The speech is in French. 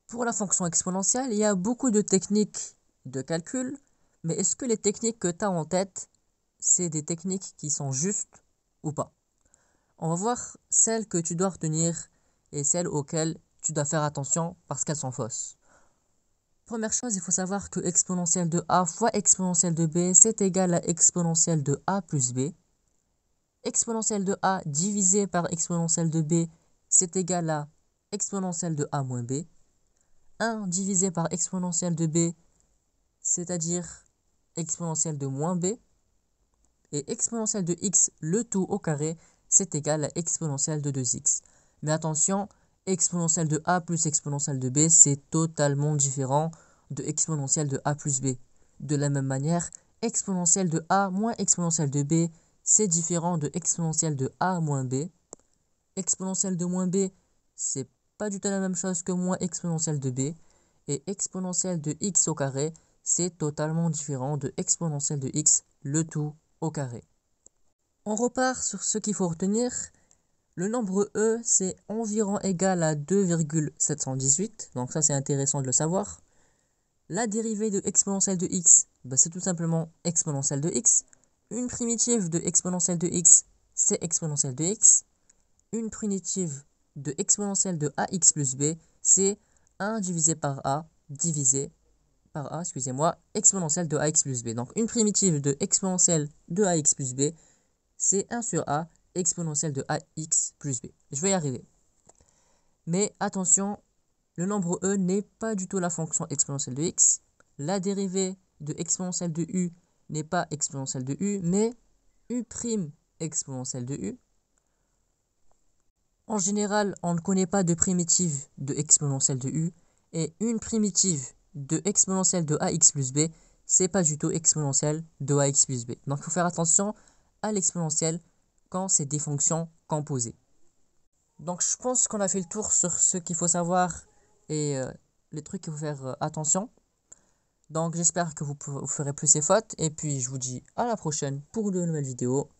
Pour la fonction exponentielle, il y a beaucoup de techniques de calcul, mais est-ce que les techniques que tu as en tête, c'est des techniques qui sont justes ou pas? On va voir celles que tu dois retenir et celles auxquelles tu dois faire attention parce qu'elles sont fausses. Première chose, il faut savoir que exponentielle de a fois exponentielle de b, c'est égal à exponentielle de a plus b. Exponentielle de a divisé par exponentielle de b, c'est égal à exponentielle de a moins b. 1 divisé par exponentielle de b, c'est-à-dire exponentielle de moins b. Et exponentielle de x, le tout au carré, c'est égal à exponentielle de 2x. Mais attention, exponentielle de a plus exponentielle de b, c'est totalement différent de exponentielle de a plus b. De la même manière, exponentielle de a moins exponentielle de b, c'est différent de exponentielle de a moins b. Exponentielle de moins b, c'est pas du tout la même chose que moins exponentielle de b. Et exponentielle de x au carré, c'est totalement différent de exponentielle de x, le tout au carré. On repart sur ce qu'il faut retenir. Le nombre e, c'est environ égal à 2,718. Donc ça, c'est intéressant de le savoir. La dérivée de exponentielle de x, c'est tout simplement exponentielle de x. Une primitive de exponentielle de x, c'est exponentielle de x. Une primitive de exponentielle de ax plus b, c'est 1 divisé par a divisé par a, exponentielle de ax plus b. Donc une primitive de exponentielle de ax plus b, c'est 1 sur a exponentielle de ax plus b. Je vais y arriver. Mais attention, le nombre e n'est pas du tout la fonction exponentielle de x. La dérivée de exponentielle de u n'est pas exponentielle de u, mais u' exponentielle de u. En général, on ne connaît pas de primitive de exponentielle de u, et une primitive de exponentielle de ax plus b, c'est pas du tout exponentielle de ax plus b. Donc il faut faire attention à l'exponentielle quand c'est des fonctions composées. Donc je pense qu'on a fait le tour sur ce qu'il faut savoir et les trucs qu'il faut faire attention. Donc j'espère que vous ferez plus ces fautes, et puis je vous dis à la prochaine pour de nouvelles vidéos.